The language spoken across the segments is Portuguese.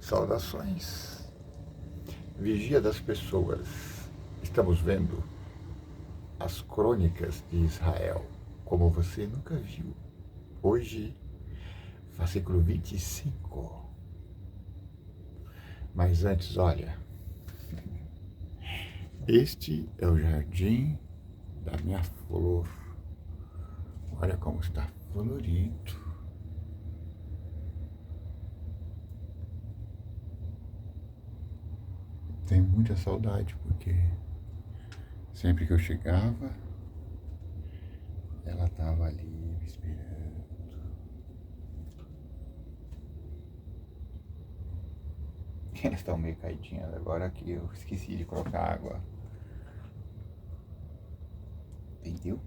Saudações. Vigia das pessoas. Estamos vendo as crônicas de Israel, como você nunca viu. Hoje, fascículo 25. Mas antes, olha, este é o jardim da minha flor. Olha como está florido. Tenho muita saudade, porque sempre que eu chegava, ela estava ali me esperando. Elas estão meio caidinhas agora que eu esqueci de colocar água. Entendeu?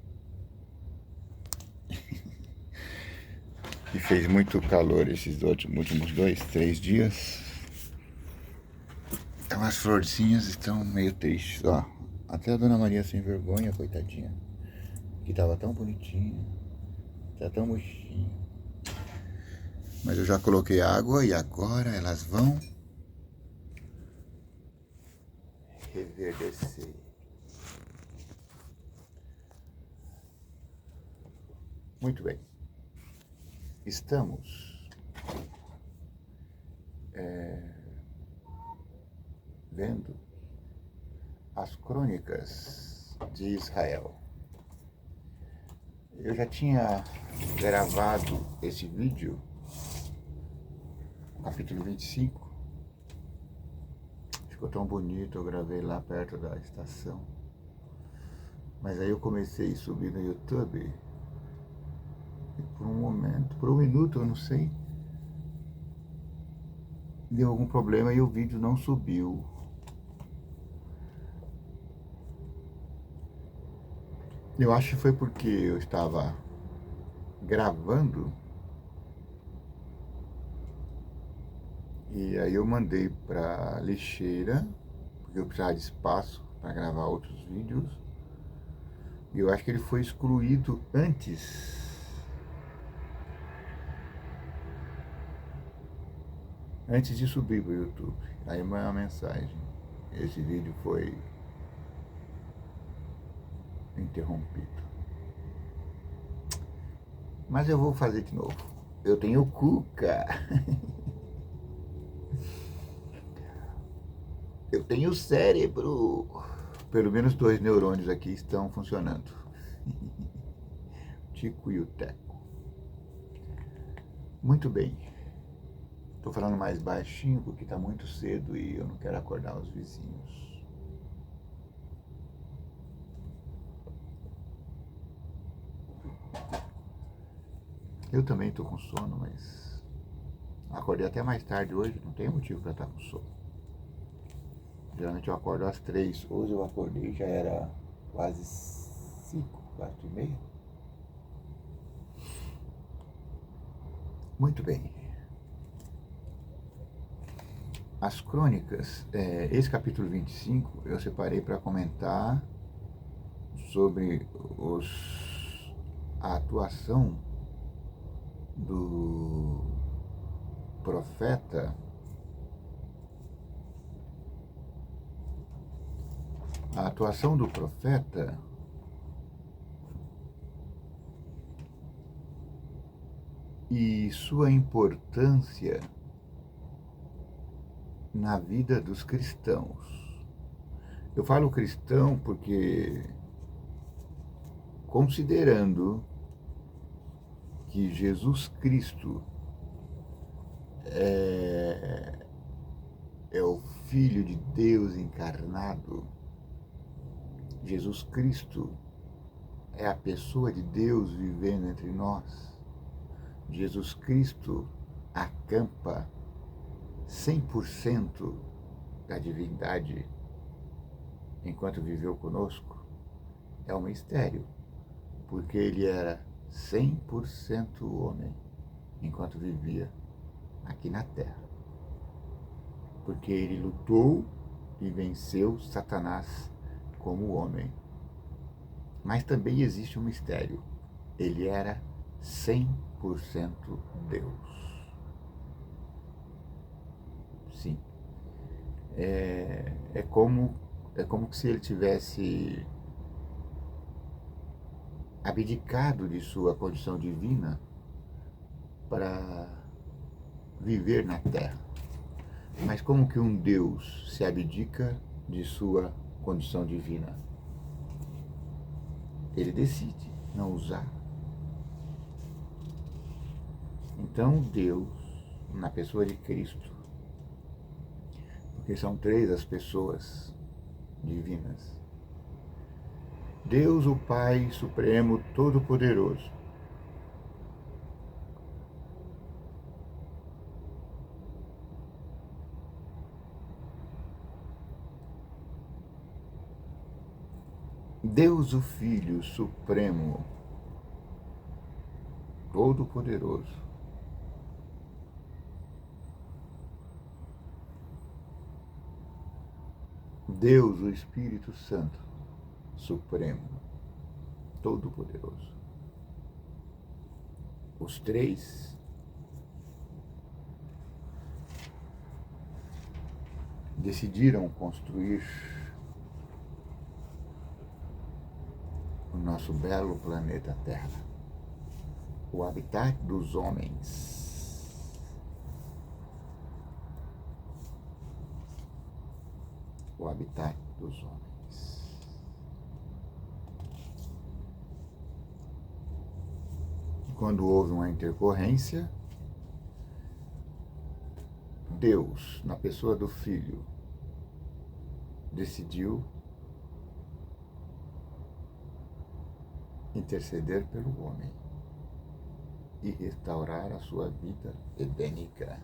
E fez muito calor esses últimos 2, 3 dias. Então as florzinhas estão meio tristes, ó. Até a Dona Maria sem vergonha, coitadinha. Que tava tão bonitinha. Tá tão murchinha. Mas eu já coloquei água e agora elas vão reverdecer. Muito bem. Estamos vendo as crônicas de Israel. Eu já tinha gravado esse vídeo, capítulo 25. Ficou tão bonito, eu gravei lá perto da estação. Mas aí eu comecei a subir no YouTube. E por um momento, por um minuto, eu não sei, deu algum problema e o vídeo não subiu. Eu acho que foi porque eu estava gravando e aí eu mandei para lixeira, porque eu precisava de espaço para gravar outros vídeos. E eu acho que ele foi excluído antes de subir para o YouTube. Aí uma mensagem: esse vídeo foi interrompido. Mas eu vou fazer de novo. Eu tenho cuca. Eu tenho cérebro. Pelo menos 2 neurônios aqui estão funcionando. Tico e o Teco. Muito bem. Estou falando mais baixinho porque está muito cedo e eu não quero acordar os vizinhos. Eu também estou com sono, mas acordei até mais tarde hoje, não tem motivo para estar com sono. Geralmente eu acordo às 3. Hoje eu acordei, já era quase 5, 4h30. Muito bem. As crônicas, esse capítulo 25, eu separei para comentar sobre a atuação do profeta, e sua importância na vida dos cristãos. Eu falo cristão porque, considerando que Jesus Cristo é o Filho de Deus encarnado, Jesus Cristo é a pessoa de Deus vivendo entre nós. Jesus Cristo acampa 100% da divindade enquanto viveu conosco. É um mistério, porque ele era 100% homem enquanto vivia aqui na Terra. Porque ele lutou e venceu Satanás como homem. Mas também existe um mistério. Ele era 100% Deus. sim. É como se ele tivesse abdicado de sua condição divina para viver na terra. Mas como que um Deus se abdica de sua condição divina? Ele decide não usar. Então Deus, na pessoa de Cristo, porque são 3 as pessoas divinas, Deus, o Pai Supremo Todo-Poderoso, Deus, o Filho Supremo Todo-Poderoso, Deus, o Espírito Santo Supremo Todo-Poderoso. Os 3 decidiram construir o nosso belo planeta Terra, o habitat dos homens. O habitat dos homens. Quando houve uma intercorrência, Deus, na pessoa do Filho, decidiu interceder pelo homem e restaurar a sua vida edênica.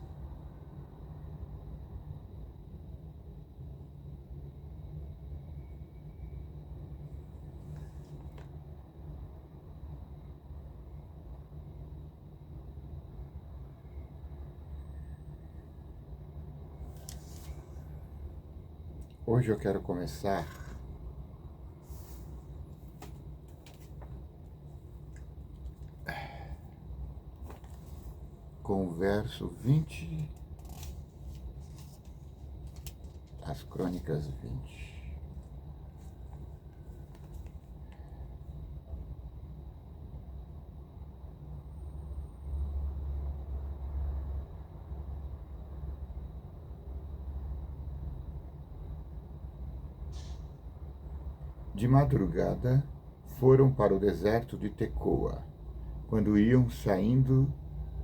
Hoje eu quero começar com o verso 20, as Crônicas 20. De madrugada foram para o deserto de Tecoa. Quando iam saindo,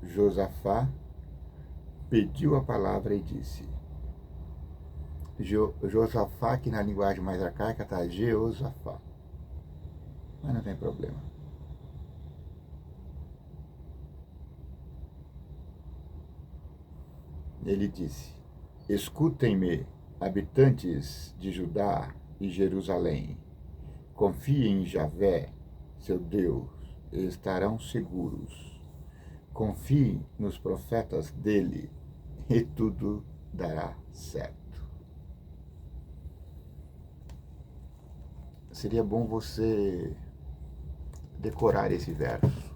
Josafá pediu a palavra e disse, Josafá, que na linguagem mais arcaica está Jeosafá, mas não tem problema. Ele disse, escutem-me, habitantes de Judá e Jerusalém, confiem em Javé, seu Deus, e estarão seguros. Confie nos profetas dele e tudo dará certo. Seria bom você decorar esse verso.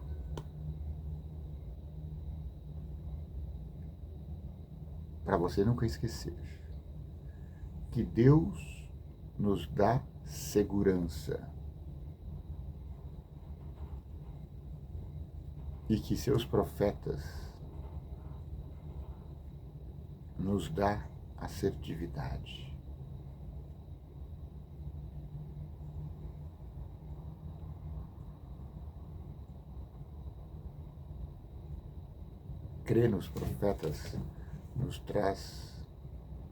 Para você nunca esquecer que Deus nos dá segurança e que seus profetas nos dá assertividade. Crer nos profetas nos traz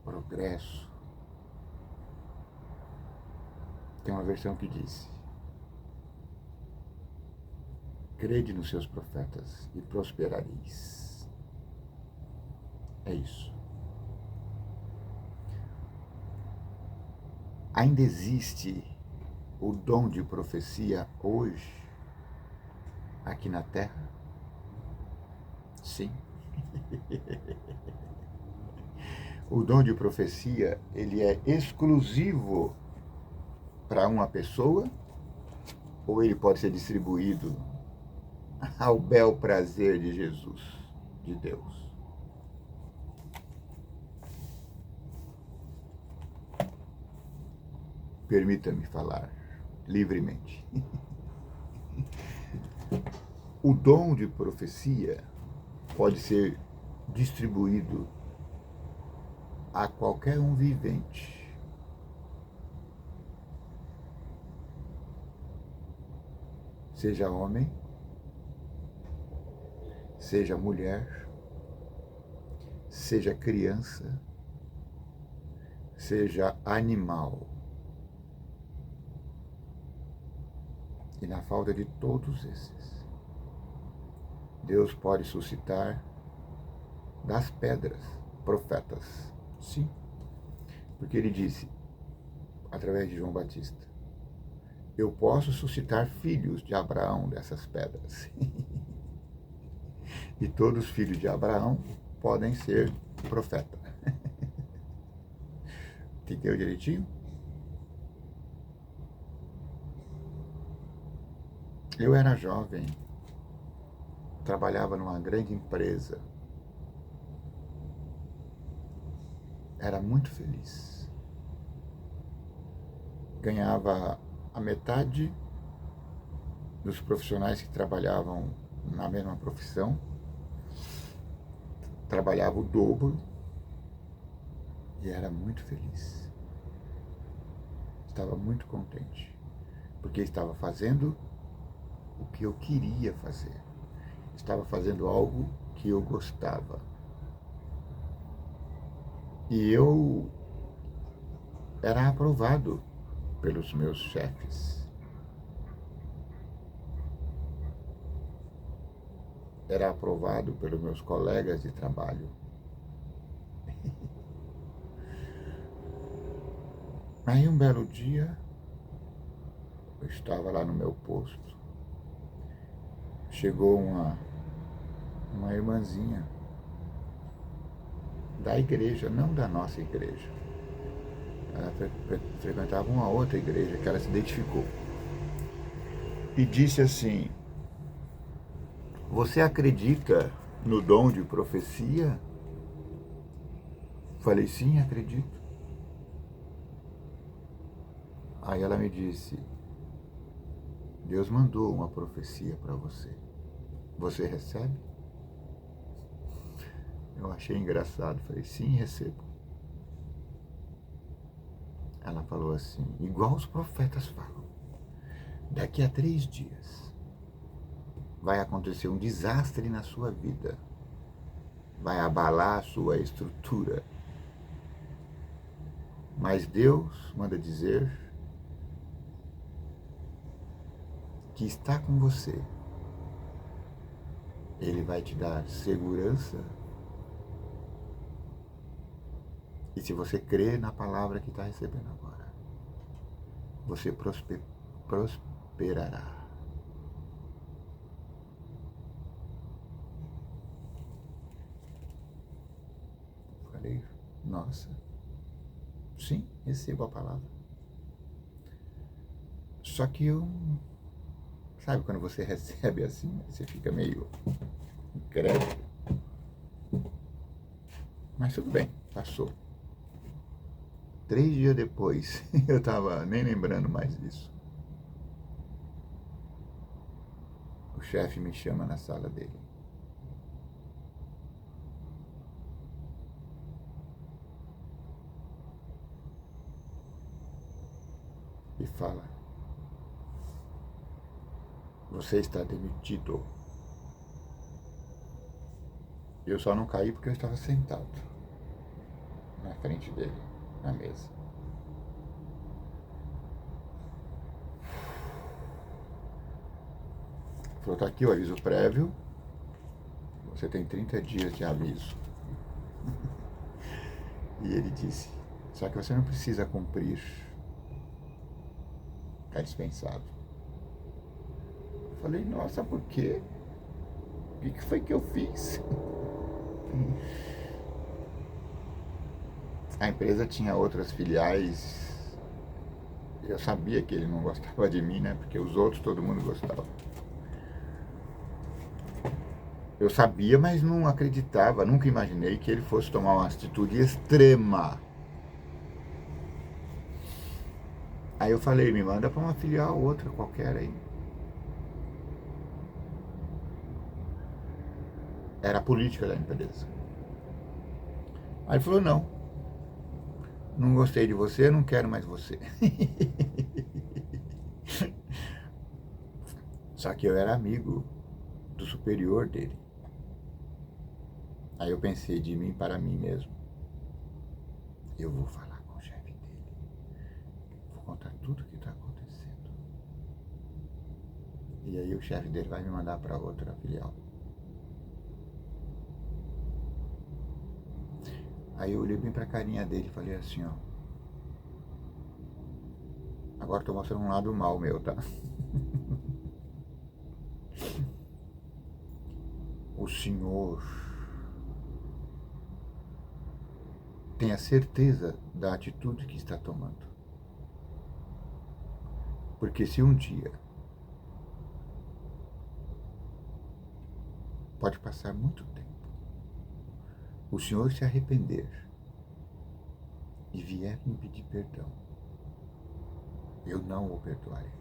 progresso. Tem uma versão que diz, crede nos seus profetas e prosperareis. É isso. Ainda existe o dom de profecia hoje, aqui na Terra? Sim. O dom de profecia, ele é exclusivo para uma pessoa ou ele pode ser distribuído ao bel prazer de Jesus, de Deus? permita-me falar livremente. O dom de profecia pode ser distribuído a qualquer um vivente. Seja homem, seja mulher, seja criança, seja animal. E na falta de todos esses, Deus pode suscitar das pedras profetas. Sim. Porque ele disse, através de João Batista, eu posso suscitar filhos de Abraão dessas pedras. E todos os filhos de Abraão podem ser profeta. Entendeu direitinho? Eu era jovem, trabalhava numa grande empresa, era muito feliz. Ganhava a metade dos profissionais que trabalhavam na mesma profissão, trabalhava o dobro e era muito feliz. Estava muito contente, porque estava fazendo o que eu queria fazer. Estava fazendo algo que eu gostava. E eu era aprovado pelos meus chefes. Era aprovado pelos meus colegas de trabalho. Aí um belo dia, eu estava lá no meu posto, chegou uma irmãzinha da igreja, não da nossa igreja. Ela frequentava uma outra igreja que ela se identificou. E disse assim, você acredita no dom de profecia? Falei, sim, acredito. Aí ela me disse, Deus mandou uma profecia para você. Você recebe? Eu achei engraçado, falei, sim, recebo. Ela falou assim, igual os profetas falam, daqui a 3 dias vai acontecer um desastre na sua vida, vai abalar a sua estrutura, mas Deus manda dizer que está com você. Ele vai te dar segurança. E se você crer na palavra que está recebendo agora, você prosperará. Falei, nossa, sim, recebo a palavra. Só que eu, sabe quando você recebe assim, você fica meio incrédulo. Mas tudo bem, passou. 3 dias depois, eu estava nem lembrando mais disso. O chefe me chama na sala dele. E fala, você está demitido. Eu só não caí porque eu estava sentado na frente dele, na mesa. Falou, tá aqui o aviso prévio, você tem 30 dias de aviso. E ele disse, só que você não precisa cumprir. Está dispensado. Eu falei, nossa, por quê? O que foi que eu fiz? A empresa tinha outras filiais. Eu sabia que ele não gostava de mim, né? Porque os outros todo mundo gostava. Eu sabia, mas não acreditava, nunca imaginei que ele fosse tomar uma atitude extrema. Aí eu falei, me manda para uma filial, outra qualquer aí. Era a política da empresa. Aí ele falou, não, não gostei de você, não quero mais você. Só que eu era amigo do superior dele. Aí eu pensei de mim para mim mesmo. Eu vou falar com o chefe dele. Vou contar tudo o que está acontecendo. E aí o chefe dele vai me mandar para outra filial. Aí eu olhei bem para a carinha dele e falei assim, ó. Agora estou mostrando um lado mal meu, tá? O senhor tenha certeza da atitude que está tomando. Porque se um dia, pode passar muito tempo, o senhor se arrepender e vier me pedir perdão, eu não o perdoarei.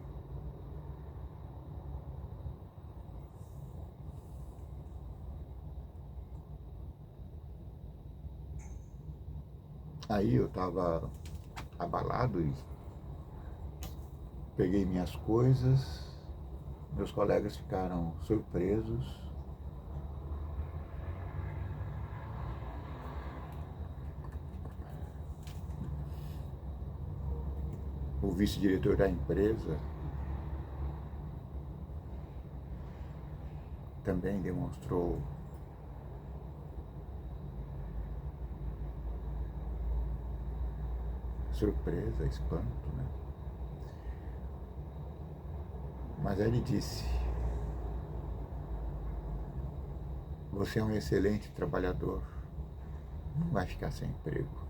Aí eu estava abalado e peguei minhas coisas, meus colegas ficaram surpresos. O vice-diretor da empresa também demonstrou surpresa, espanto, né? Mas aí ele disse, você é um excelente trabalhador, não vai ficar sem emprego.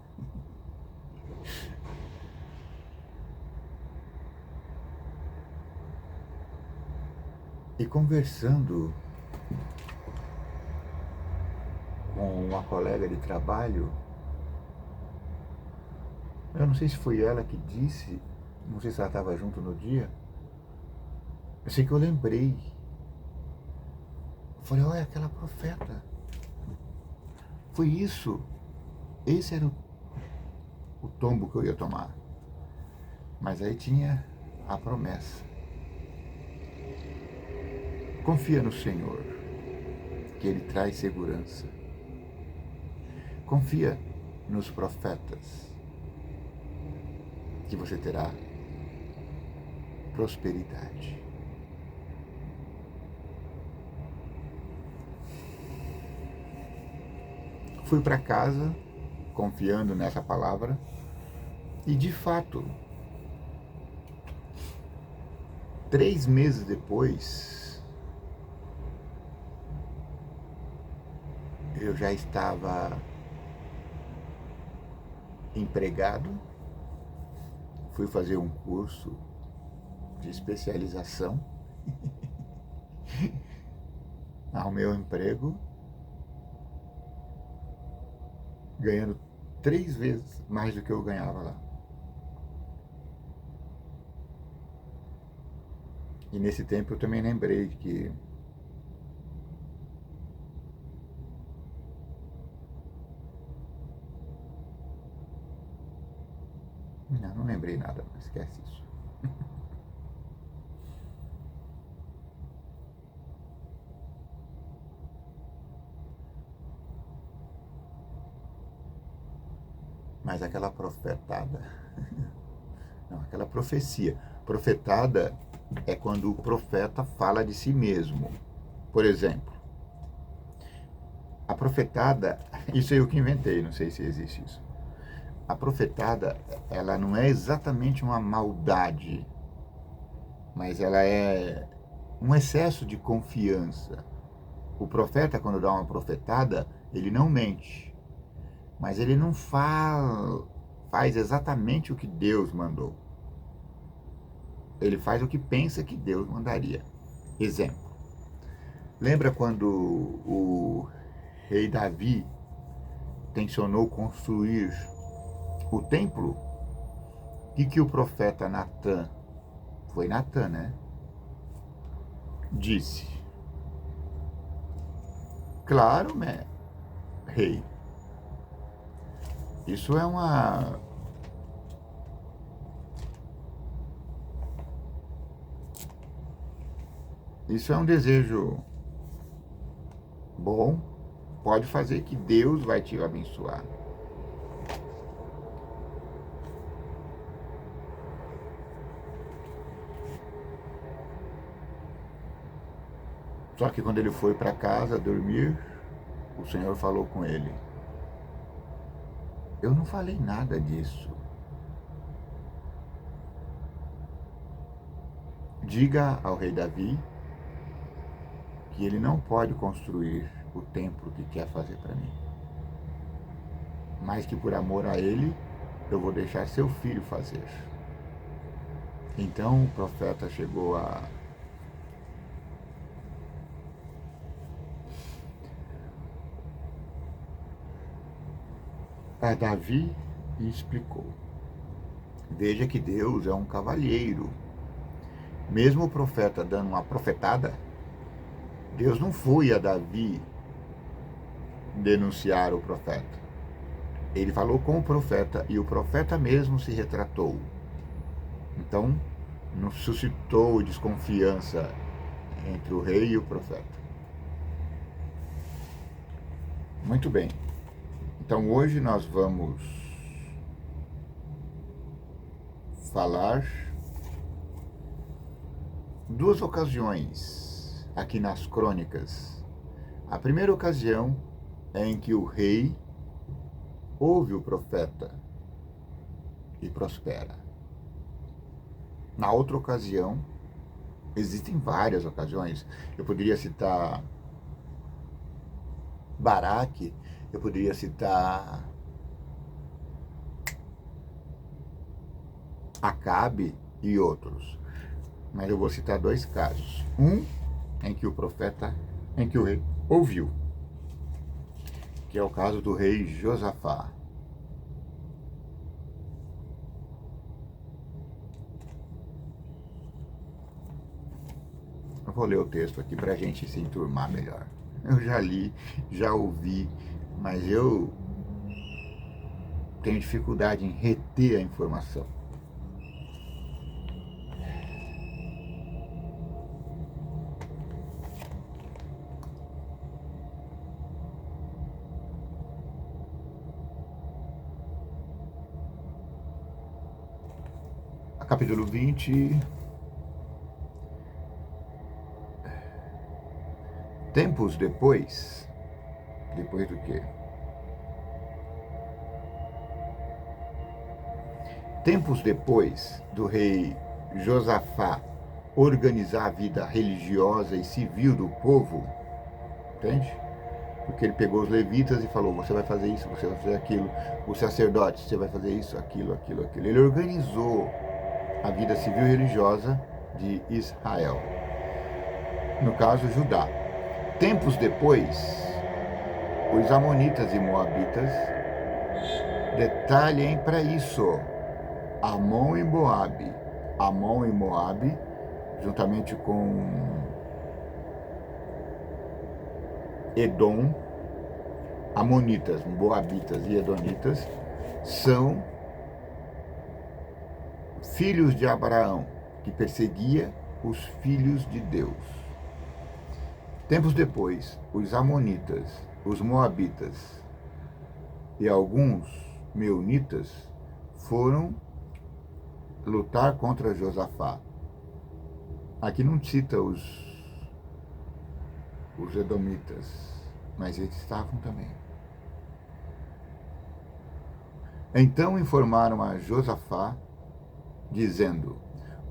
E conversando com uma colega de trabalho, eu não sei se foi ela que disse, não sei se ela estava junto no dia, eu sei que eu lembrei. Eu falei, olha, aquela profeta. Foi isso. Esse era o tombo que eu ia tomar. Mas aí tinha a promessa. Confia no Senhor, que Ele traz segurança. Confia nos profetas, que você terá prosperidade. Fui para casa, confiando nessa palavra, e de fato, 3 meses depois, eu já estava empregado, fui fazer um curso de especialização, arrumei um emprego, ganhando 3 vezes mais do que eu ganhava lá. E nesse tempo eu também lembrei que não lembrei nada, mas esquece isso. Mas aquela profetada, não, aquela profecia. Profetada é quando o profeta fala de si mesmo. Por exemplo, a profetada, isso eu que inventei, não sei se existe isso. A profetada, ela não é exatamente uma maldade, mas ela é um excesso de confiança. O profeta, quando dá uma profetada, ele não mente, mas ele não faz exatamente o que Deus mandou. Ele faz o que pensa que Deus mandaria. Exemplo. Lembra quando o rei Davi tensionou construir o templo? que o profeta Natã, foi Natã, né? Disse: claro, rei, isso é um desejo bom, pode fazer que Deus vai te abençoar. Só que quando ele foi para casa dormir, o Senhor falou com ele: eu não falei nada disso. Diga ao rei Davi que ele não pode construir o templo que quer fazer para mim, mas que por amor a ele, eu vou deixar seu filho fazer. Então o profeta chegou a Davi e explicou: veja que Deus é um cavalheiro. Mesmo o profeta dando uma profetada, Deus não foi a Davi denunciar o profeta. Ele falou com o profeta e o profeta mesmo se retratou. Então, não suscitou desconfiança entre o rei e o profeta. Muito bem. Então, hoje nós vamos falar duas ocasiões aqui nas crônicas. A primeira ocasião é em que o rei ouve o profeta e prospera. Na outra ocasião, existem várias ocasiões. Eu poderia citar Baraque, eu poderia citar Acabe e outros. Mas eu vou citar dois casos. Um em que o rei ouviu, que é o caso do rei Josafá. Eu vou ler o texto aqui para a gente se enturmar melhor. Eu já li, já ouvi, mas eu tenho dificuldade em reter a informação. Capítulo 20. Tempos depois do quê? Tempos depois do rei Josafá organizar a vida religiosa e civil do povo, entende? Porque ele pegou os levitas e falou: você vai fazer isso, você vai fazer aquilo, os sacerdotes, você vai fazer isso, aquilo. Ele organizou a vida civil e religiosa de Israel, no caso Judá. Tempos depois, os amonitas e moabitas, detalhem para isso, Amon e Moabe, juntamente com Edom, amonitas, moabitas e edonitas, são filhos de Abraão, que perseguia os filhos de Deus. Tempos depois, os amonitas, os moabitas e alguns meunitas foram lutar contra Josafá. Aqui não cita os edomitas, mas eles estavam também. Então informaram a Josafá, dizendo: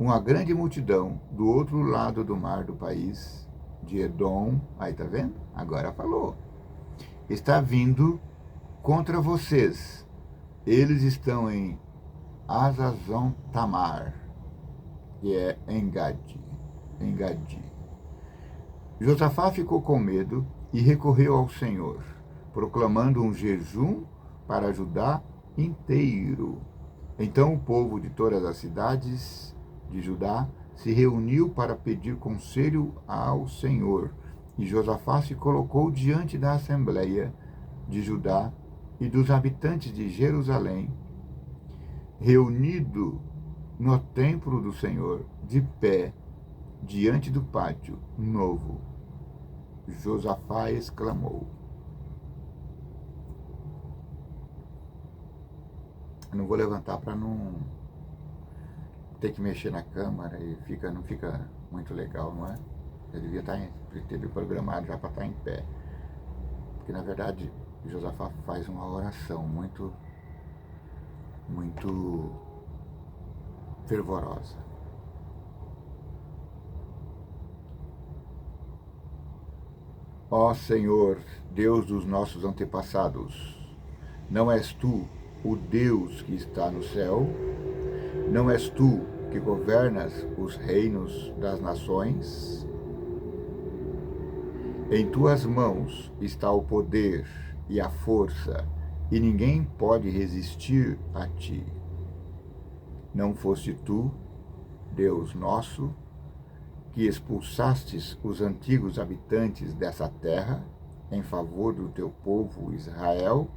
uma grande multidão do outro lado do mar do país de Edom, aí tá vendo? Agora falou, está vindo contra vocês. Eles estão em Hazazon Tamar, que é Engadi. Josafá ficou com medo e recorreu ao Senhor, proclamando um jejum para Judá inteiro. Então o povo de todas as cidades de Judá se reuniu para pedir conselho ao Senhor. E Josafá se colocou diante da assembleia de Judá e dos habitantes de Jerusalém, reunido no templo do Senhor, de pé, diante do pátio novo. Josafá exclamou. Eu não vou levantar para não ter que mexer na câmera e não fica muito legal, não é? Eu devia ter programado já para estar em pé. Porque na verdade Josafá faz uma oração muito fervorosa. Ó Senhor, Deus dos nossos antepassados, não és tu o Deus que está no céu? Não és tu que governas os reinos das nações? Em tuas mãos está o poder e a força, e ninguém pode resistir a ti. Não foste tu, Deus nosso, que expulsastes os antigos habitantes dessa terra em favor do teu povo Israel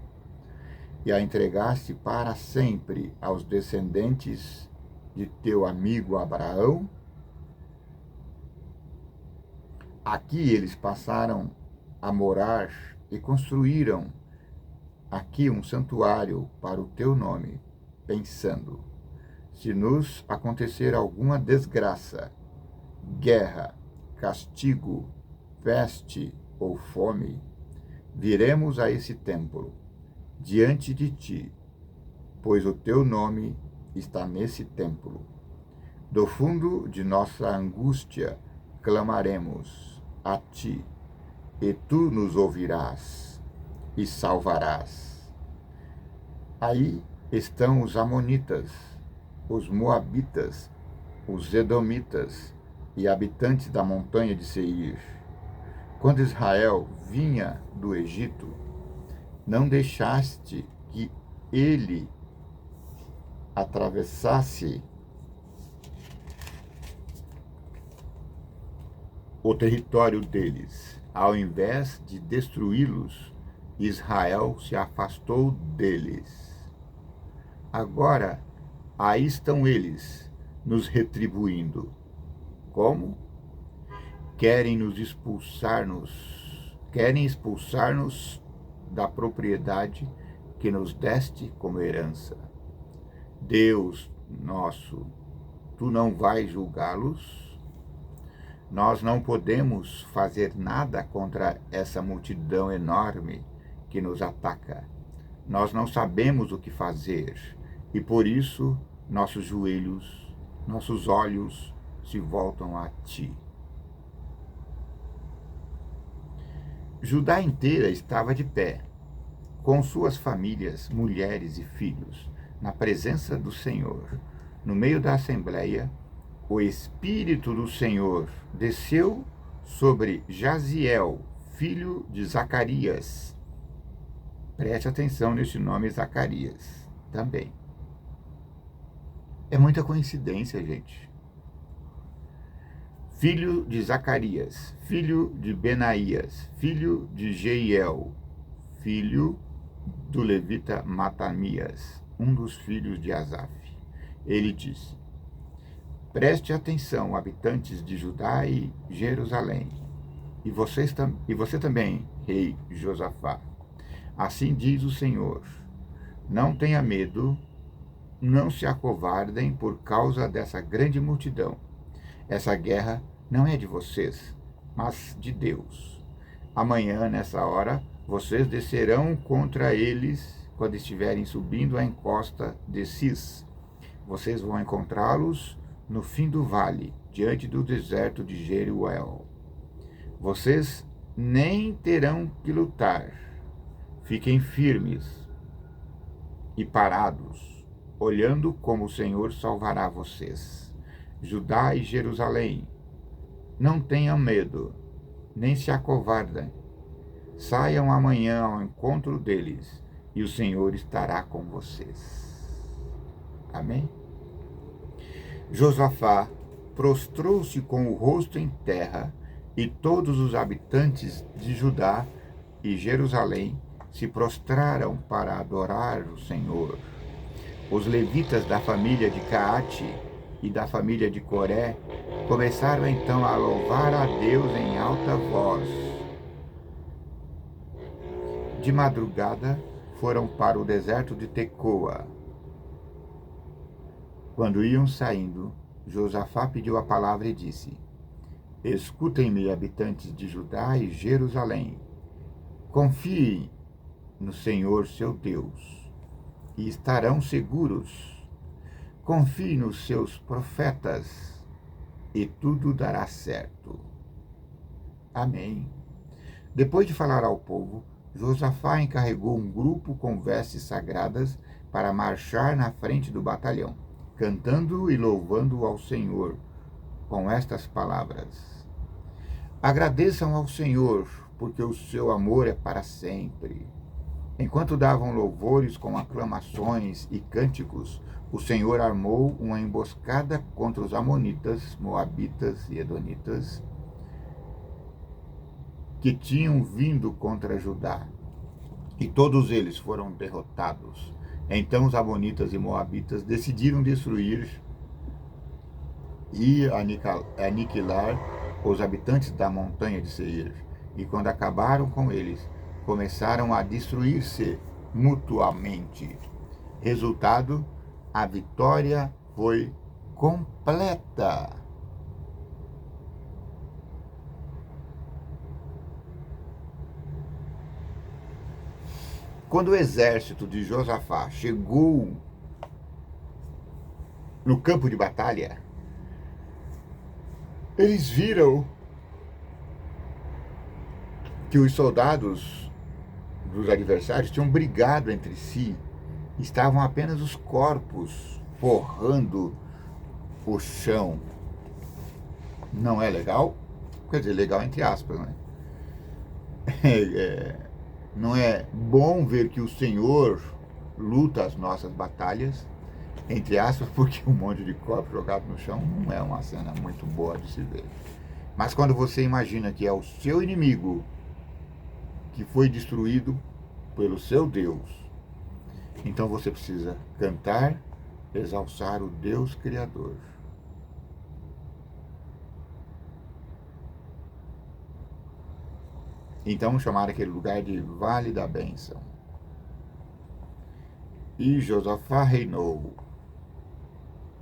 e a entregaste para sempre aos descendentes de teu amigo Abraão? Aqui eles passaram a morar e construíram aqui um santuário para o teu nome, pensando: se nos acontecer alguma desgraça, guerra, castigo, peste ou fome, viremos a esse templo diante de ti, pois o teu nome está nesse templo. Do fundo de nossa angústia clamaremos a ti, e tu nos ouvirás e salvarás. Aí estão os amonitas, os moabitas, os edomitas e habitantes da montanha de Seir. Quando Israel vinha do Egito, não deixaste que ele atravessasse o território deles. Ao invés de destruí-los, Israel se afastou deles. Agora, aí estão eles, nos retribuindo. Como? Querem expulsar-nos da propriedade que nos deste como herança. Deus nosso, tu não vais julgá-los? Nós não podemos fazer nada contra essa multidão enorme que nos ataca. Nós não sabemos o que fazer e por isso nossos olhos se voltam a ti. Judá inteira estava de pé, com suas famílias, mulheres e filhos, na presença do Senhor. No meio da assembleia, o Espírito do Senhor desceu sobre Jaziel, filho de Zacarias. Preste atenção neste nome Zacarias também. É muita coincidência, gente. Filho de Zacarias, filho de Benaías, filho de Jeiel, filho do levita Matanias, um dos filhos de Asaf. Ele disse: preste atenção, habitantes de Judá e Jerusalém, e você também, rei Josafá. Assim diz o Senhor: não tenha medo, não se acovardem por causa dessa grande multidão. Essa guerra não é de vocês, mas de Deus. Amanhã, nessa hora, vocês descerão contra eles quando estiverem subindo a encosta de Cis. Vocês vão encontrá-los no fim do vale, diante do deserto de Jeruel. Vocês nem terão que lutar. Fiquem firmes e parados, olhando como o Senhor salvará vocês. Judá e Jerusalém, não tenham medo, nem se acovardem. Saiam amanhã ao encontro deles, e o Senhor estará com vocês. Amém? Josafá prostrou-se com o rosto em terra, e todos os habitantes de Judá e Jerusalém se prostraram para adorar o Senhor. Os levitas da família de Caate e da família de Coré começaram então a louvar a Deus em alta voz. De madrugada foram para o deserto de Tecoa. Quando iam saindo, Josafá pediu a palavra e disse: Escutem-me, habitantes de Judá e Jerusalém. Confiem no Senhor seu Deus e estarão seguros. Confie nos seus profetas e tudo dará certo. Amém. Depois de falar ao povo, Josafá encarregou um grupo com vestes sagradas para marchar na frente do batalhão, cantando e louvando ao Senhor com estas palavras: Agradeçam ao Senhor, porque o seu amor é para sempre. Enquanto davam louvores com aclamações e cânticos, o Senhor armou uma emboscada contra os amonitas, moabitas e edonitas que tinham vindo contra Judá, e todos eles foram derrotados. Então os amonitas e moabitas decidiram destruir e aniquilar os habitantes da montanha de Seir. E quando acabaram com eles, começaram a destruir-se mutuamente. Resultado, a vitória foi completa. Quando o exército de Josafá chegou no campo de batalha, eles viram que os soldados dos adversários tinham brigado entre si. Estavam apenas os corpos forrando o chão. Não é legal? Quer dizer, legal entre aspas, né? Não é bom ver que o Senhor luta as nossas batalhas, entre aspas, porque um monte de corpo jogado no chão não é uma cena muito boa de se ver. Mas quando você imagina que é o seu inimigo que foi destruído pelo seu Deus, então você precisa cantar, exalçar o Deus Criador. Então chamaram aquele lugar de Vale da Bênção. E Josafá reinou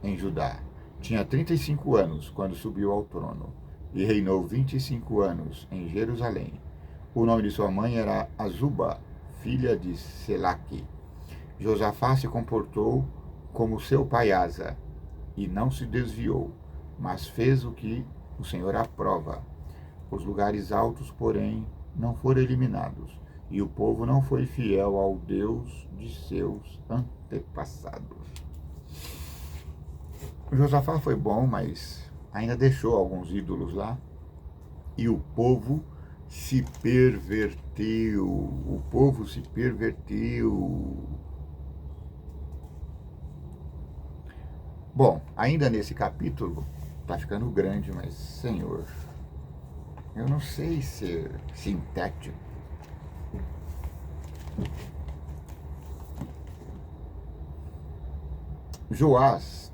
em Judá. Tinha 35 anos quando subiu ao trono, e reinou 25 anos em Jerusalém. O nome de sua mãe era Azuba, filha de Selaque. Josafá se comportou como seu pai Asa, e não se desviou, mas fez o que o Senhor aprova. Os lugares altos, porém, não foram eliminados, e o povo não foi fiel ao Deus de seus antepassados. Josafá foi bom, mas ainda deixou alguns ídolos lá, e o povo se perverteu. O povo se perverteu. Bom, ainda nesse capítulo, tá ficando grande, mas, Senhor, eu não sei ser sintético. Joás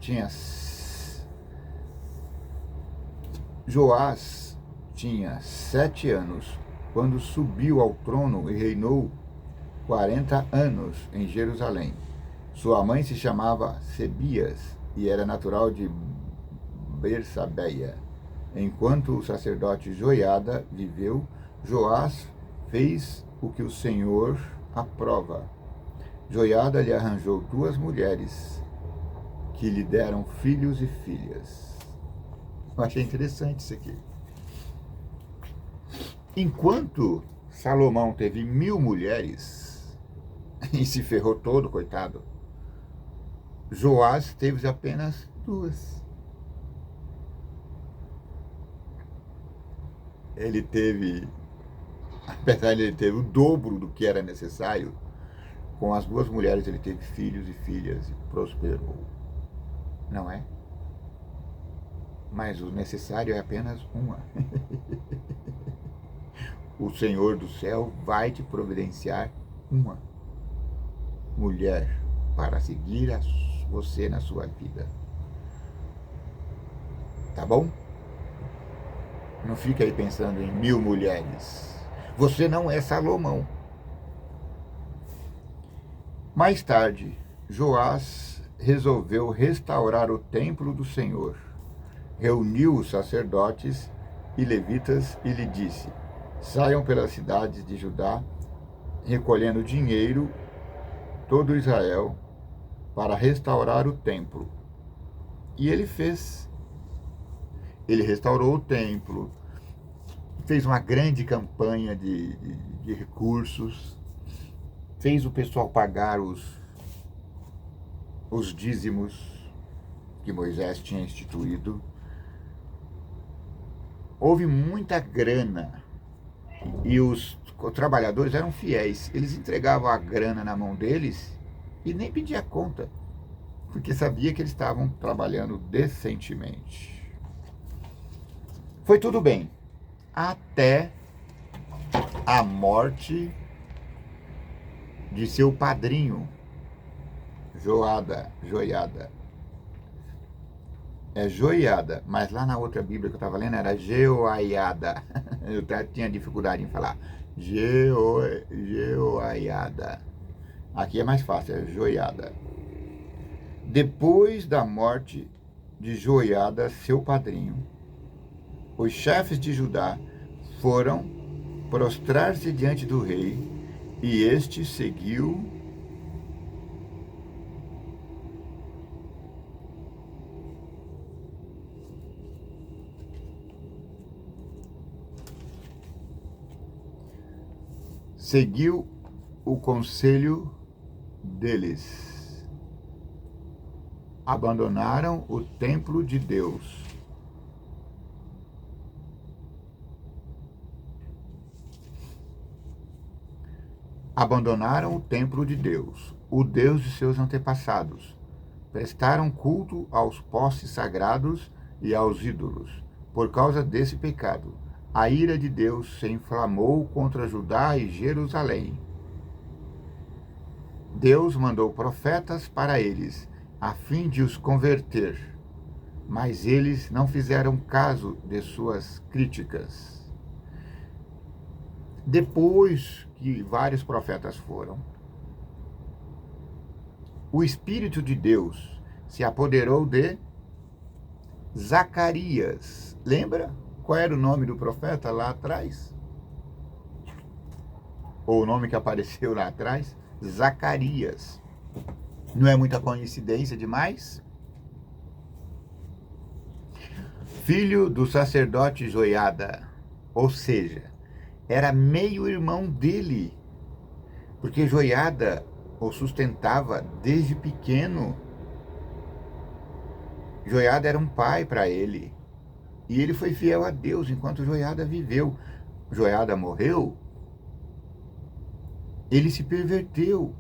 tinha 7 anos quando subiu ao trono e reinou 40 anos em Jerusalém. Sua mãe se chamava Sebias e era natural de Bersabeia. Enquanto o sacerdote Joiada viveu, Joás fez o que o Senhor aprova. Joiada lhe arranjou 2 mulheres que lhe deram filhos e filhas. Eu achei interessante isso aqui. Enquanto Salomão teve 1000 mulheres e se ferrou todo, coitado, Joás teve apenas 2. Ele teve, apesar de ele ter o dobro do que era necessário, com as 2 mulheres ele teve filhos e filhas e prosperou. não é? Mas o necessário é apenas uma. O Senhor do céu vai te providenciar uma mulher para seguir você na sua vida. Tá bom? Não fica aí pensando em 1000 mulheres. Você não é Salomão. Mais tarde, Joás resolveu restaurar o templo do Senhor. Reuniu os sacerdotes e levitas e lhe disse: saiam pelas cidades de Judá, recolhendo dinheiro, todo Israel, para restaurar o templo. E ele fez. Ele restaurou o templo, fez uma grande campanha de recursos, fez o pessoal pagar os dízimos que Moisés tinha instituído. Houve muita grana e os trabalhadores eram fiéis. Eles entregavam a grana na mão deles e nem pedia conta, porque sabia que eles estavam trabalhando decentemente. Foi tudo bem, até a morte de seu padrinho, Joiada. É Joiada, mas lá na outra Bíblia que eu estava lendo era Jeoiada. Eu tinha dificuldade em falar. Jeoiada. Aqui é mais fácil, é Joiada. Depois da morte de Joiada, seu padrinho, os chefes de Judá foram prostrar-se diante do rei, e este seguiu o conselho deles. Abandonaram o templo de Deus. Abandonaram o templo de Deus, o Deus de seus antepassados. Prestaram culto aos postes sagrados e aos ídolos. Por causa desse pecado, a ira de Deus se inflamou contra Judá e Jerusalém. Deus mandou profetas para eles, a fim de os converter, mas eles não fizeram caso de suas críticas. Depois que vários profetas foram, o Espírito de Deus se apoderou de Zacarias. Lembra qual era o nome do profeta lá atrás? Ou o nome que apareceu lá atrás? Zacarias. Não é muita coincidência demais? Filho do sacerdote Joiada, ou seja, era meio-irmão dele, porque Joiada o sustentava desde pequeno. Joiada era um pai para ele, e ele foi fiel a Deus enquanto Joiada viveu. Joiada morreu, ele se perverteu.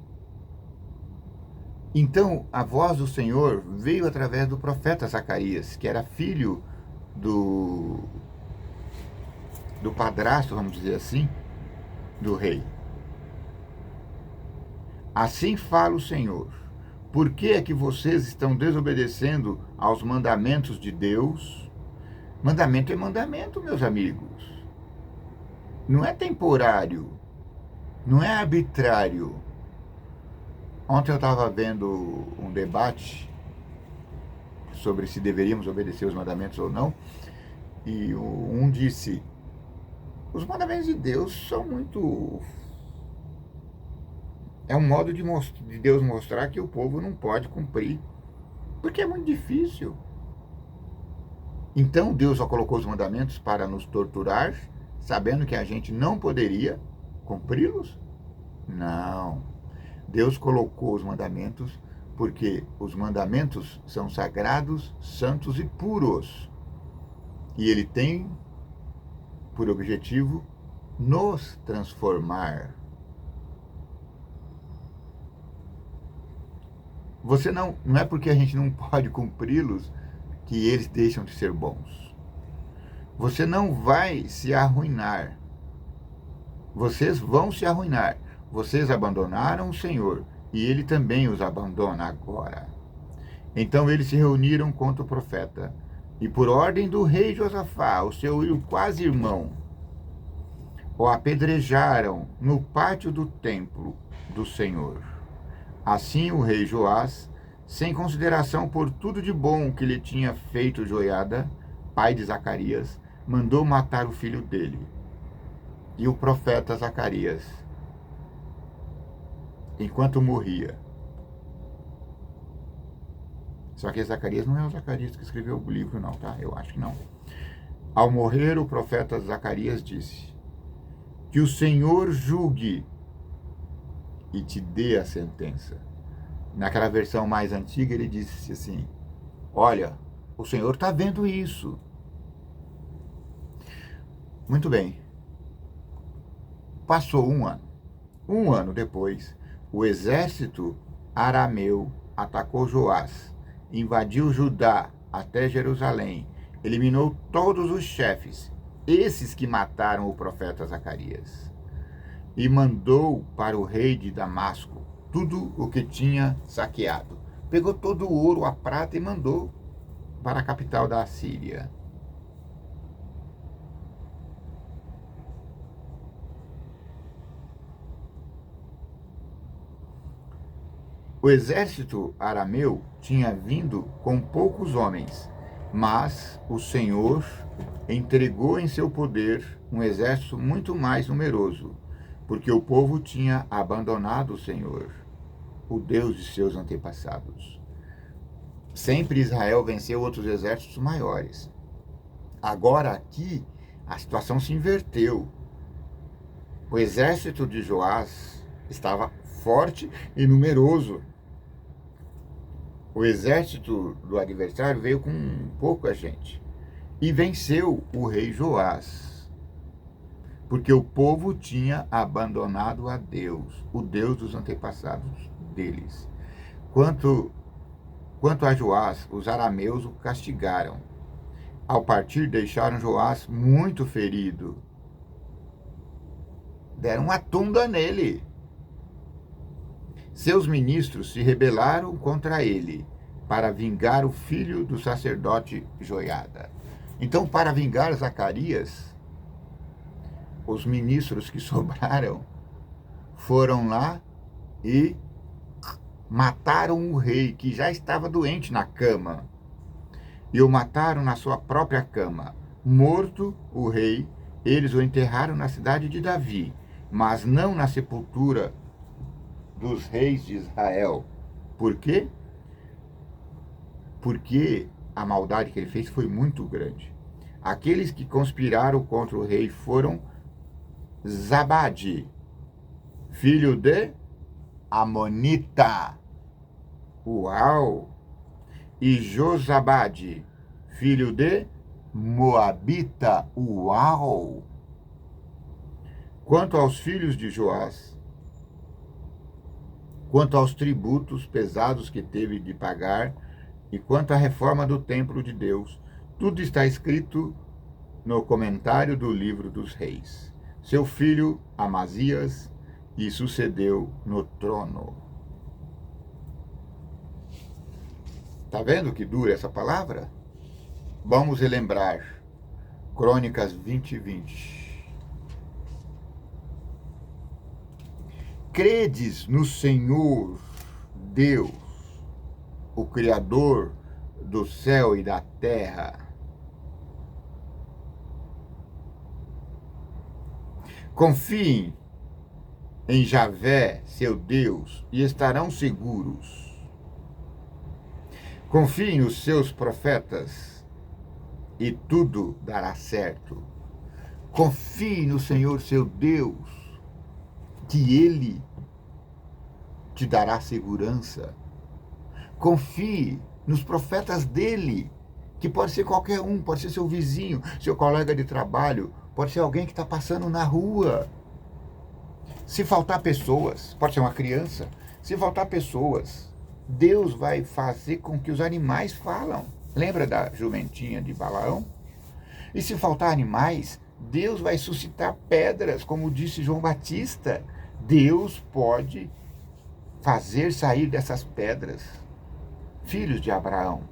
Então, a voz do Senhor veio através do profeta Zacarias, que era filho do padrasto, vamos dizer assim, do rei. Assim fala o Senhor: por que é que vocês estão desobedecendo aos mandamentos de Deus? Mandamento é mandamento, meus amigos. Não é temporário, não é arbitrário. Ontem eu estava vendo um debate sobre se deveríamos obedecer os mandamentos ou não, e um disse: os mandamentos de Deus são muito... É um modo de Deus mostrar que o povo não pode cumprir, porque é muito difícil. Então Deus só colocou os mandamentos para nos torturar, sabendo que a gente não poderia cumpri-los? Não. Deus colocou os mandamentos porque os mandamentos são sagrados, santos e puros. E Ele tem por objetivo nos transformar. Você não é porque a gente não pode cumpri-los que eles deixam de ser bons. Você não vai se arruinar. Vocês vão se arruinar. Vocês abandonaram o Senhor e ele também os abandona agora. Então eles se reuniram contra o profeta e, por ordem do rei Josafá, o seu quase irmão, o apedrejaram no pátio do templo do Senhor. Assim o rei Joás, sem consideração por tudo de bom que lhe tinha feito Joiada, pai de Zacarias, mandou matar o filho dele. E o profeta Zacarias, enquanto morria. Só que Zacarias não é o Zacarias que escreveu o livro, não, tá? Eu acho que não. Ao morrer, o profeta Zacarias disse: que o Senhor julgue e te dê a sentença. Naquela versão mais antiga, ele disse assim: olha, o Senhor está vendo isso. Muito bem. Passou um ano. Um ano depois, o exército arameu atacou Joás, invadiu Judá até Jerusalém, eliminou todos os chefes, esses que mataram o profeta Zacarias, e mandou para o rei de Damasco tudo o que tinha saqueado. Pegou todo o ouro, a prata e mandou para a capital da Assíria. O exército arameu tinha vindo com poucos homens, mas o Senhor entregou em seu poder um exército muito mais numeroso, porque o povo tinha abandonado o Senhor, o Deus de seus antepassados. Sempre Israel venceu outros exércitos maiores. Agora aqui a situação se inverteu. O exército de Joás estava forte e numeroso. O exército do adversário veio com pouca gente e venceu o rei Joás, porque o povo tinha abandonado a Deus, o Deus dos antepassados deles. Quanto a Joás, os arameus o castigaram. Ao partir, deixaram Joás muito ferido. Deram uma tunda nele. Seus ministros se rebelaram contra ele para vingar o filho do sacerdote Joiada. Então, para vingar Zacarias, os ministros que sobraram foram lá e mataram o rei, que já estava doente na cama. E o mataram na sua própria cama. Morto o rei, eles o enterraram na cidade de Davi, mas não na sepultura dos reis de Israel. Por quê? Porque a maldade que ele fez foi muito grande. Aqueles que conspiraram contra o rei foram Zabade, filho de Amonita, uau, e Josabade, filho de Moabita, uau. Quanto aos filhos de Joás, quanto aos tributos pesados que teve de pagar, e quanto à reforma do templo de Deus, tudo está escrito no comentário do livro dos reis. Seu filho Amazias lhe sucedeu no trono. Está vendo que dura essa palavra? Vamos relembrar Crônicas 20:20. Credes no Senhor Deus, o Criador do céu e da terra. Confiem em Javé, seu Deus, e estarão seguros. Confiem nos seus profetas e tudo dará certo. Confie no Senhor, seu Deus, que Ele te dará segurança. Confie nos profetas dele, que pode ser qualquer um, pode ser seu vizinho, seu colega de trabalho, pode ser alguém que está passando na rua. Se faltar pessoas, pode ser uma criança, se faltar pessoas, Deus vai fazer com que os animais falam. Lembra da jumentinha de Balaão? E se faltar animais, Deus vai suscitar pedras, como disse João Batista. Deus pode fazer sair dessas pedras filhos de Abraão.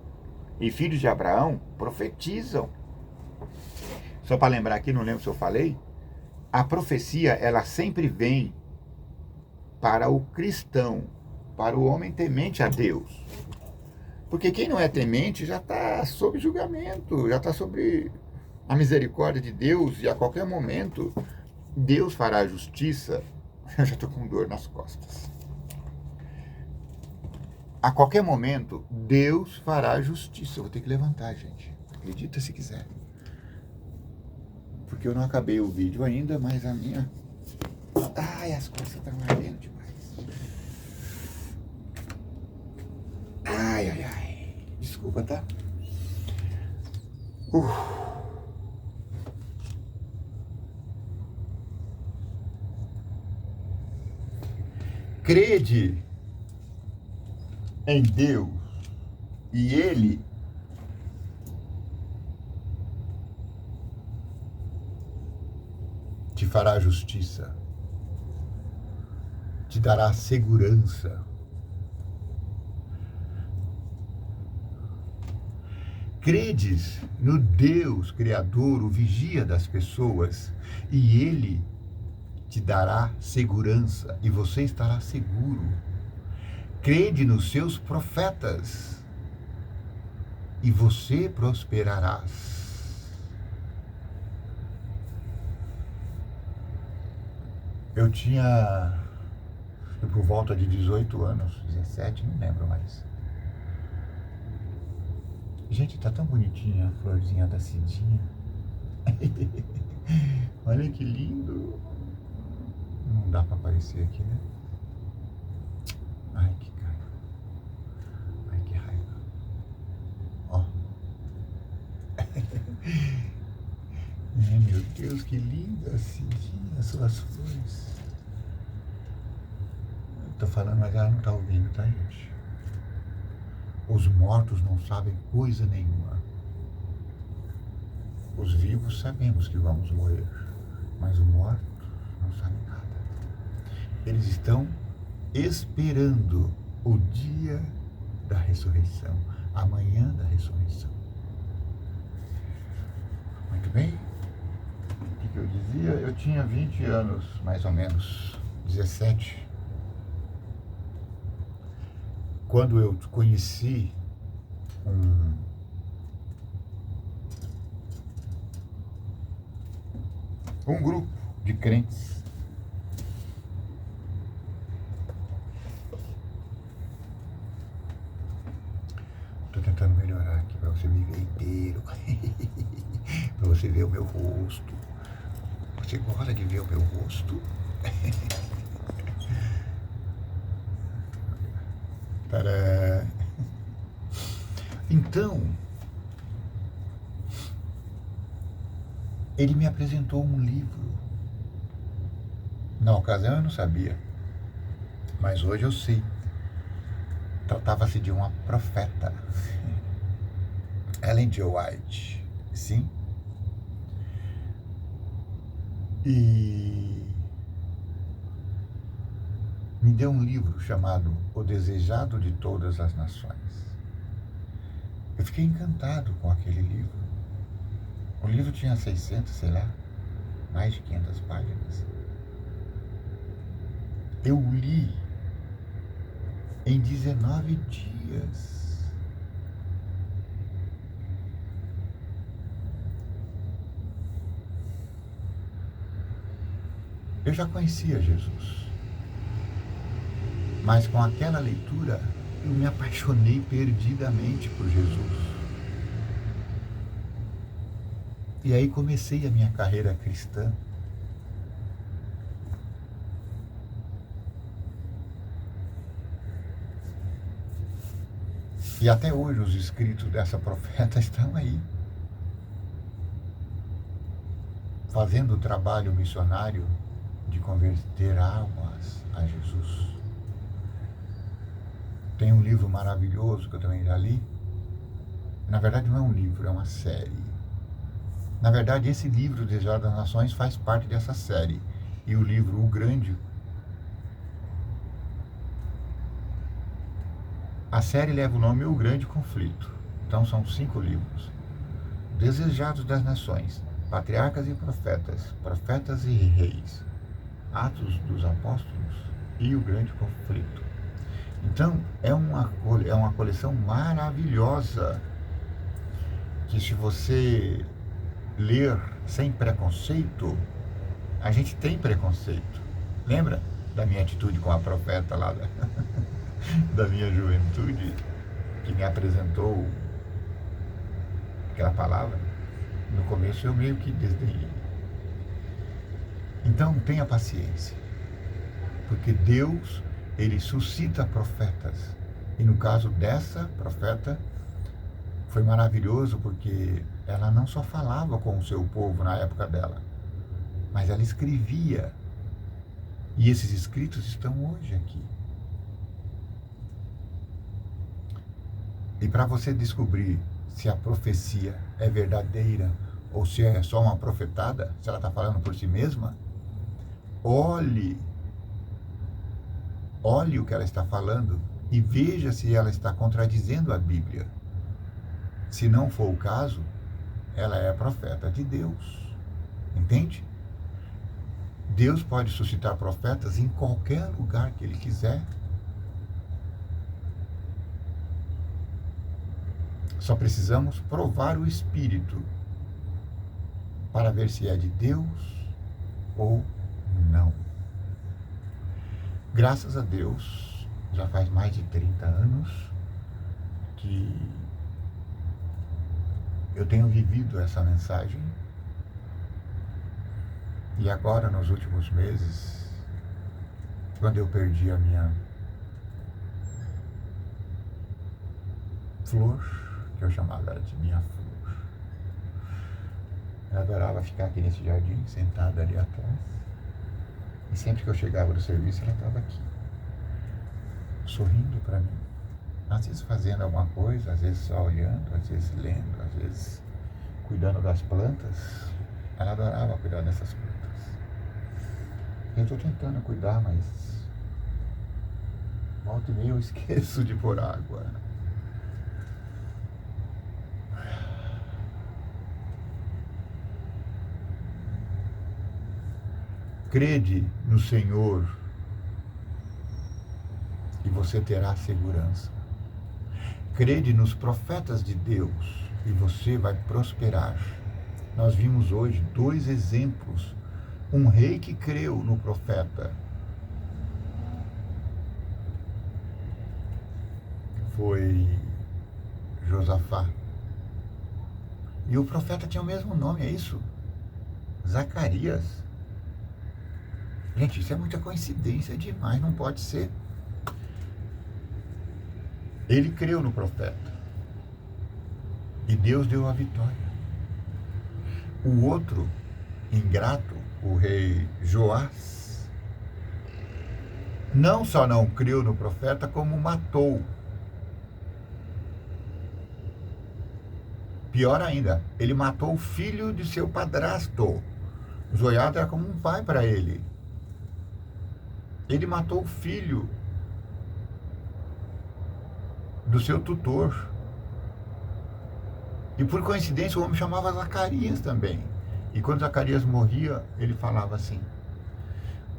E filhos de Abraão profetizam. Só para lembrar aqui, não lembro se eu falei, a profecia, ela sempre vem para o cristão, para o homem temente a Deus. Porque quem não é temente já está sob julgamento, já está sob a misericórdia de Deus, e a qualquer momento Deus fará justiça. Eu já estou com dor nas costas. A qualquer momento Deus fará justiça. Eu vou ter que levantar, gente. Acredita se quiser. Porque eu não acabei o vídeo ainda, mas a minha... Ai, as costas estão ardendo demais. Ai, ai, ai. Desculpa, tá? Crede em Deus e Ele te fará justiça, te dará segurança. Credes no Deus Criador, o vigia das pessoas, e Ele te dará segurança e você estará seguro. Crede nos seus profetas e você prosperarás. Eu tinha por volta de 18 anos, 17, não lembro mais. Gente, tá tão bonitinha a florzinha da Cidinha. Olha que lindo. Não dá pra aparecer aqui, né? Ai, que raiva. Ai, que raiva. Ó. Meu Deus, que linda, Cidinha, suas flores. Eu tô falando, mas ela não tá ouvindo, tá, gente? Os mortos não sabem coisa nenhuma. Os vivos sabemos que vamos morrer, mas os mortos não sabem nada. Eles estão esperando o dia da ressurreição, amanhã da ressurreição. Muito bem? O que eu dizia? Eu tinha 20 anos, mais ou menos, 17. Quando eu conheci um grupo de crentes. Estou tentando melhorar aqui para você me ver inteiro, para você ver o meu rosto. Você gosta de ver o meu rosto? Tadã. Então, ele me apresentou um livro. Na ocasião eu não sabia, mas hoje eu sei. Tratava-se de uma profeta, Ellen G. White, sim. E me deu um livro chamado O Desejado de Todas as Nações. Eu fiquei encantado com aquele livro. O livro tinha 600, sei lá, mais de 500 páginas. Eu li em 19 dias. Eu já conhecia Jesus, mas com aquela leitura eu me apaixonei perdidamente por Jesus. E aí comecei a minha carreira cristã. E até hoje os escritos dessa profeta estão aí, fazendo o trabalho missionário de converter almas a Jesus. Tem um livro maravilhoso que eu também já li. Na verdade não é um livro, é uma série. Na verdade esse livro, Desejo das Nações, faz parte dessa série. E o livro O Grande, a série leva o nome O Grande Conflito. Então são 5 livros. Desejados das Nações, Patriarcas e Profetas, Profetas e Reis, Atos dos Apóstolos e O Grande Conflito. Então é uma coleção maravilhosa, que se você ler sem preconceito, a gente tem preconceito. Lembra da minha atitude com a profeta lá da minha juventude, que me apresentou aquela palavra? No começo eu meio que desdenhei. Então tenha paciência, porque Deus, Ele suscita profetas. E no caso dessa profeta, foi maravilhoso, porque ela não só falava com o seu povo na época dela, mas ela escrevia. E esses escritos estão hoje aqui. E para você descobrir se a profecia é verdadeira ou se é só uma profetada, se ela está falando por si mesma, olhe o que ela está falando e veja se ela está contradizendo a Bíblia. Se não for o caso, ela é profeta de Deus. Entende? Deus pode suscitar profetas em qualquer lugar que Ele quiser. Só precisamos provar o Espírito para ver se é de Deus ou não. Graças a Deus, já faz mais de 30 anos que eu tenho vivido essa mensagem. E agora, nos últimos meses, quando eu perdi a minha flor, que eu chamava ela de minha flor, eu adorava ficar aqui nesse jardim, sentada ali atrás. E sempre que eu chegava do serviço, ela estava aqui, sorrindo para mim. Às vezes fazendo alguma coisa, às vezes só olhando, às vezes lendo, às vezes cuidando das plantas. Ela adorava cuidar dessas plantas. Eu estou tentando cuidar, mas volta e meia eu esqueço de pôr água. Crede no Senhor e você terá segurança. Crede nos profetas de Deus e você vai prosperar. Nós vimos hoje 2 exemplos. Um rei que creu no profeta foi Josafá. E o profeta tinha o mesmo nome, é isso? Zacarias. Gente, isso é muita coincidência demais, não pode ser. Ele creu no profeta e Deus deu a vitória. O outro ingrato, o rei Joás, não só não creu no profeta, como matou. Pior ainda, ele matou o filho de seu padrasto. Joiada era como um pai para ele. Ele matou o filho do seu tutor. E por coincidência o homem chamava Zacarias também. E quando Zacarias morria, ele falava assim: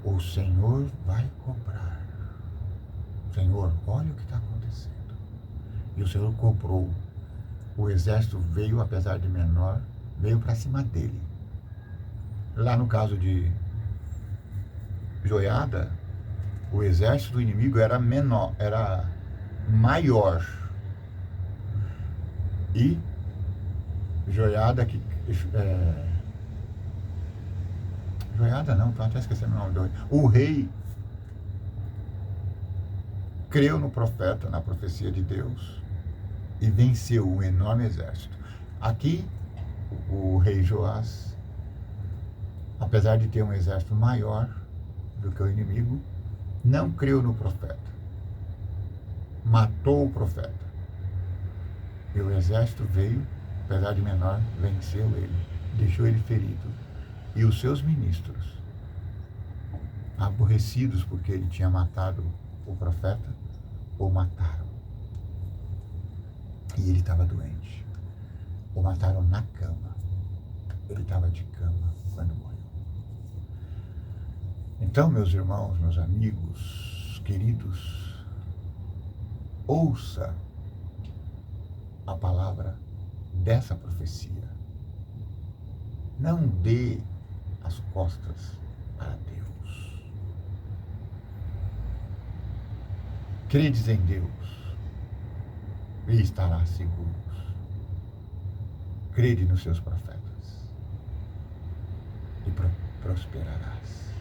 o Senhor vai cobrar. Senhor, olha o que está acontecendo. E o Senhor cobrou. O exército veio, apesar de menor, veio para cima dele. Lá no caso de Joiada, o exército do inimigo era menor, era maior. E Joiada Joiada não, estou até esquecendo o nome do rei. O rei creu no profeta, na profecia de Deus, e venceu um enorme exército. Aqui, o rei Joás, apesar de ter um exército maior do que o inimigo, não creu no profeta. matou o profeta. E o exército veio, apesar de menor, venceu ele, deixou ele ferido. E os seus ministros, aborrecidos porque ele tinha matado o profeta, o mataram. E ele estava doente. O mataram na cama. Ele estava de cama quando morreu. Então, meus irmãos, meus amigos, queridos, ouça a palavra dessa profecia. Não dê as costas para Deus. Credes em Deus e estarás seguros. Crede nos seus profetas e prosperarás.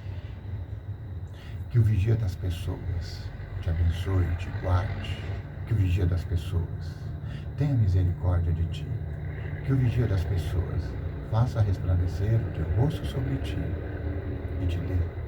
Que o vigia das pessoas te abençoe, te guarde. Que o vigia das pessoas tenha misericórdia de ti. Que o vigia das pessoas faça resplandecer o teu rosto sobre ti e te dê